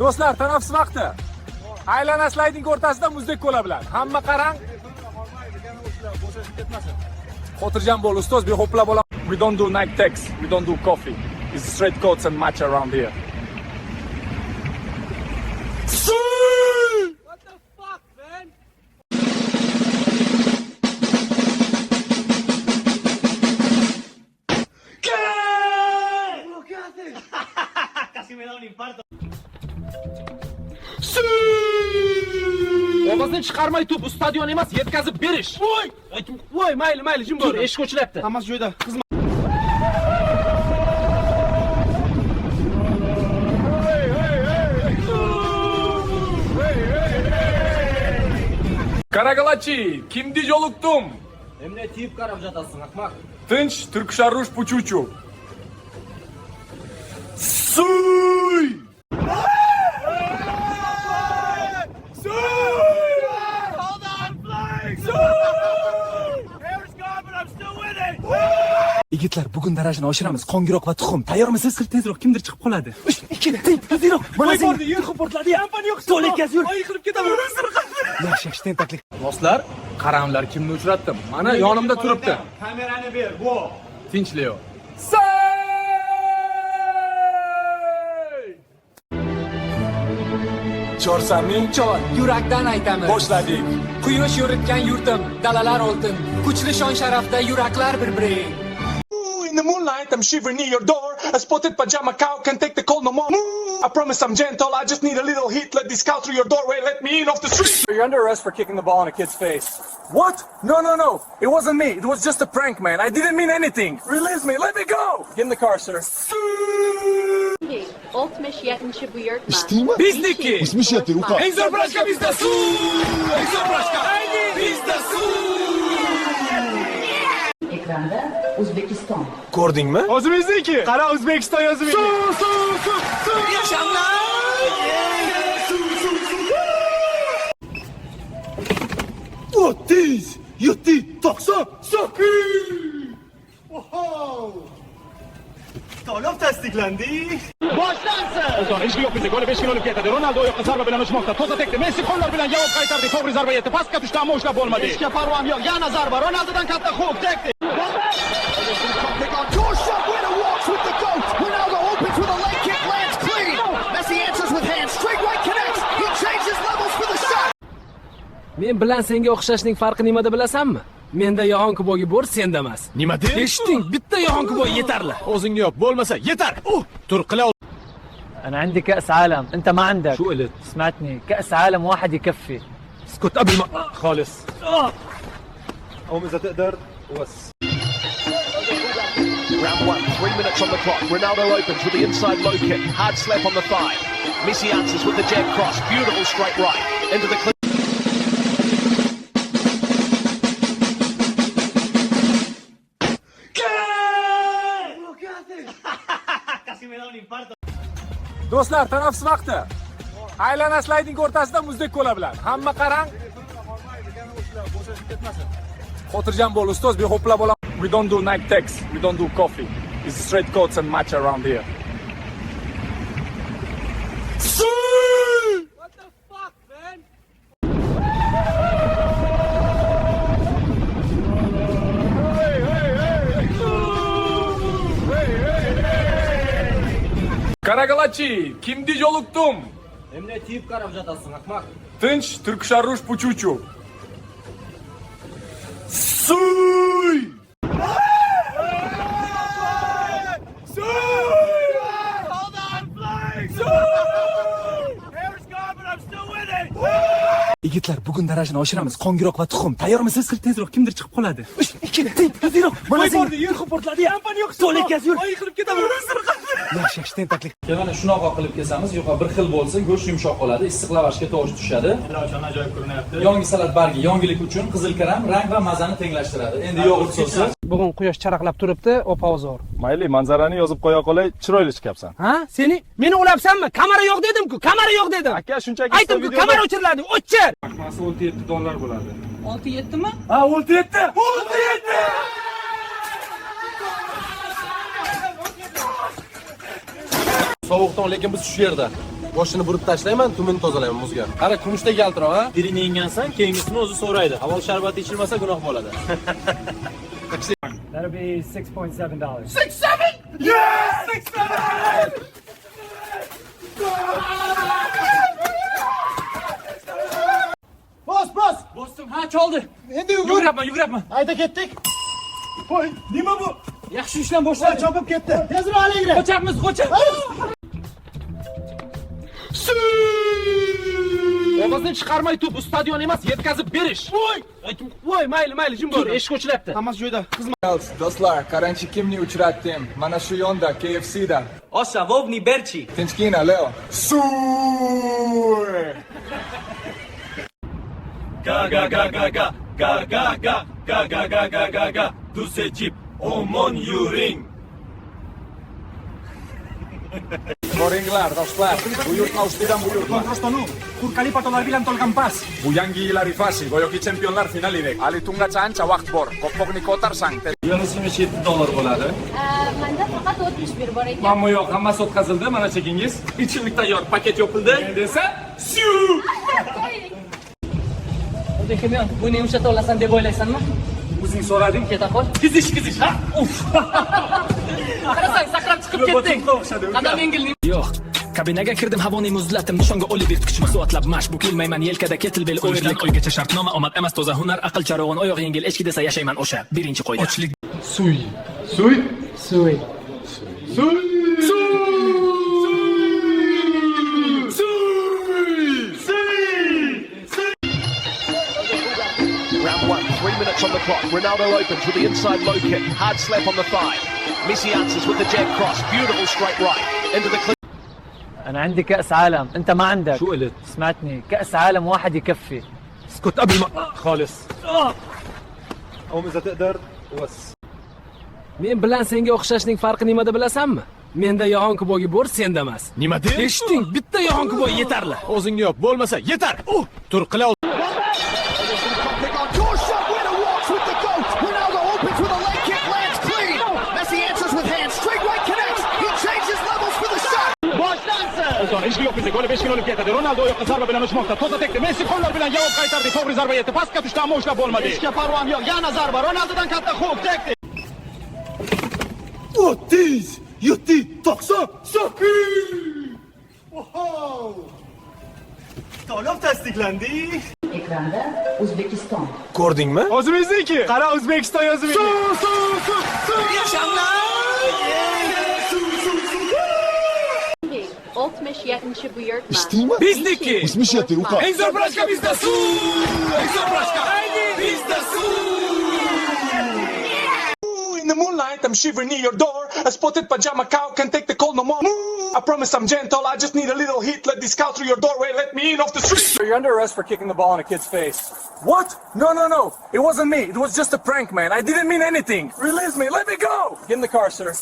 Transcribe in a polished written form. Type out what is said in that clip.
Do'stlar, tanaffus vaqti. Aylana slayding o'rtasida muzdek ko'la bilan. Hamma qarang. Xotirjam bo'l, ustoz, beho'plab bo'la. We don't do night techs, we don't do coffee. It's straight coats and matcha around here. What the fuck, man? Casi me da un infarto. Ovozni chiqarmay turib, stadion emas, yetkazib berish. Voy, mayli, jim bo'l. Eshik ochilyapti. Hammasi joyda. Xizmat. Karagalachi, kimni yo'liqdim? Emne tiyip qarab jatasın ahmak. Tinch, turksharush puchuchu. Suy! Hold on, flying! Hair's gone, but I'm still with it! Yigitlar, bugun darajani oshiramiz. Qongiroq va tuxum. Tayyormisiz? Tezroq kimdir chiqib qoladi. Ikkina, tezroq. Mana sen yuqib portladi. Kompaniya yo'q. To'lak yaz yur. Oy qilib ketaman. Yaxshi, tentaklik. Do'stlar, qaranglar, kimni uchratdim. Mana yonimda turibdi. Kamerani ber, go! Tinch Leo. Chorsaming chor. Yurakdan aytamiz. Boshladik. Quyosh yo'ritgan yurtim, dalalar oltin. Kuchli shon sharafda yuraklar bir-biring. In the moonlight, I'm shivering near your door. A spotted pajama cow can take the cold no more. I promise I'm gentle. I just need a little heat. Let this cow through your doorway. Let me in off the street. You're under arrest for kicking the ball in a kid's face. What? No. It wasn't me. It was just a prank, man. I didn't mean anything. Release me. Let me go. Get in the car, sir. 60 buyurtma. Bizniki. 80 ruka. Eng zo'r brashka bizda suv. Eng zo'r brashka. Bizda suv. Ekranda O'zbekiston. Ko'rdingmi? O'zimizniki. Qara O'zbekiston yozib. Suv. Yashamlar. O'ttiz, 90, 8. To'liq tasdiqlandi. Boshlansın. O'zbekiston hech yo'q bizda gol 5 gol olib ketadi. Ronaldo yo'qqa zarba bilan uchmoqda. Toza tekdi. Messi qo'llar bilan javob qaytardi. To'g'ri zarba yetdi. Pastga tushdi, ammo ushlab bo'lmadi. Hechga parvom yo'q. Yana zarba. Ronaldodan katta huquq tekdi. Men bilan senga o'xshashning farqi nimada bilasanmi? Menda Yohon Kubogi bor, senda emas. Nima de? Eshiting, bitta Yohon Kubogi yetarli. O'zingni yop, bo'lmasa yetar. Tur qila ol. أنا عندي كأس عالم، أنت ما عندك. شو قلت؟ اسمعتني، كأس عالم واحد يكفي. اسكت قبل ما خالص. قوم إذا تقدر وبس. Round 1, 3 minutes on the clock. Ronaldo opens with the inside low kick. Hard slap on the thigh. Messi answers with the jab cross. Beautiful straight right. Into the clear. Casi me da un infarto. Do'stlar, tanaffus vaqti. Aylana slayding o'rtasida muzdek ko'la bilan. Hamma qarang. Xotirjam bo'l, ustoz, beho'plab bo'la. We don't do night techs, we don't do coffee. It's straight coats and matcha around here. What the fuck, man? Karagalachi, kimni yo'liqdim? Emne tiyip qarab jatasın ahmak. Tinch, turksharush puchuchu. Suy! Hold on, flying! Hair's gone, but I'm still with it! Yigitlar, bugun darajani oshiramiz. Qongiroq va tuxum. Tayyormisiz? Tezroq kimdir chiqib qoladi. Ikkina, tezroq. Mana sen yuqib portladi. Kompaniya yo'q. To'lak yaz yur. Oy qilib ketaman. Yaxshi, tentaklik. Mana shunaqa qilib kelsangiz, yo'q, bir xil bo'lsa, go'sht yumshoq qoladi, issiq lavashga tovush tushadi. Ilochon ajoyib ko'rinyapti. Yangi salat bargi yangilik uchun qizil karam rang va mazani tenglashtiradi. Endi yogurt so'si. Bugun quyosh charaqlab turibdi, opavzor. Mayli, manzarani yozib qo'ya qolay, chiroyli chiqyapsan. Ha? Meni o'labsanmi? Kamera yo'q dedim-ku, kamera yo'q dedim. Aka, shunchaki Aytdim-ku, kamera o'chiriladi, o'chir. Mahmasi $17 bo'ladi. 6-7 mi? Ha, 17. Sovuqdan, lekin biz shu yerda Boshini burib tashlayman, tumini tozalayman muzga. Qara, kumushdek yaltiroq, ha? Birini yenggansan, keyingisini o'zi so'raydi. Avval sharbati ichilmasa gunoh bo'ladi. That'll be $6.7. 6-7! Yes! 6-7! Bos. Bosdim, ha, choldi. Endi Yuguryapman. Ayta ketdik. Voy, nima bu? Yaxshi ishdan boshladi. Chopib ketdi. Tezroq alegri. Qochamiz. Ovozni chiqarmay turib, bu stadion emas, yetkazib berish. Voy, mayli, jim bo'l. Eshik ochilyapti. Hammasi joyida. Do'stlar, qarangchi kimni uchratdim. Mana shu yonda, KFC'da. Osha, Vovni Berchi. Tinchgina, Leo. Suy! Ga. Dusechip, omon yuring. Boringlar, do'stlar. Buyurtma ustidan buyurtma. Kurkali patolar bilan to'lgan pas. Bu yangi yil arifasi, go'yoki chempionlar finalidek. Ali tungacha ancha vaqt bor. Ko'proqni ko'tarsang. Yo'lisimi $7 bo'ladi. Manda faqat 61 bor ekan. Ammo yo'q, hammasi o'tkazildi. Mana chekingiz. Ichimlik tayyor, paket yopildi. Endi esa syu! O'zbekimiyon, buni yumshata olasan deb o'ylaysanmi? O'zing so'rading. Keta qol. Kizish, ha? Uf. Qarasang, sakrab chiqib ketding. Qadam yengilning. Yo'q. Kabinaga kirdim, havoni muzlatdim, nishonga Oliver kuchim soatlab mashq kelmayman, yelkada ketilbel o'yirlik oygacha shartnoma, omad emas toza hunar, aql charog'on, oyoq yengil, echki desa yashayman o'sha birinchi qo'yda. Ochlik. Round one, 3 minutes on the clock. Ronaldo opens with the inside low kick. Hard slap on the thigh. Messi answers with the jab cross. Beautiful straight right. Into the clear. أنا عندي كأس عالم، أنت ما عندك. شو قلت؟ اسمعتني، كأس عالم واحد يكفي. اسكت قبل ما خالص. Qom iza taqdir was. Men bilan senga o'xshashning farqi nimada bilasanmi? Menda Yohan Kubogi bor, senda emas. Nima de? Eshiting, bitta Yohan Kubogi yetarli. O'zingni yop, bo'lmasa yetar. Tur qila ol. Ishga yo'q bizga gol 5 olib ketadi. Ronaldo oyoqqa zarba bilan uchmoqda. Toza tekdi. Messi qo'llar bilan javob qaytardi. To'g'ri zarba yetdi. Pastga tushdi, ammo ushlab bo'lmadi. Ishga parvom yo'q. Yana zarba. Ronaldodan katta xo'p tekdi. 30, 90, 8. Wow! To'liq tasdiqlandi. Ekranda O'zbekiston. Ko'rdingmi? O'zimizniki. Qara O'zbekiston yozib. Ultimate 70 buyurtma. Bizniki. Eng zo'r brashka bizda In the moonlight, I'm shivering near your door. A spotted pajama cow can take the cold no more. I promise I'm gentle. I just need a little heat. Let this cow through your doorway. Let me in off the street. You're under arrest for kicking the ball in a kid's face. What? No. It wasn't me. It was just a prank, man. I didn't mean anything. Release me. Let me go. Get in the car, sir.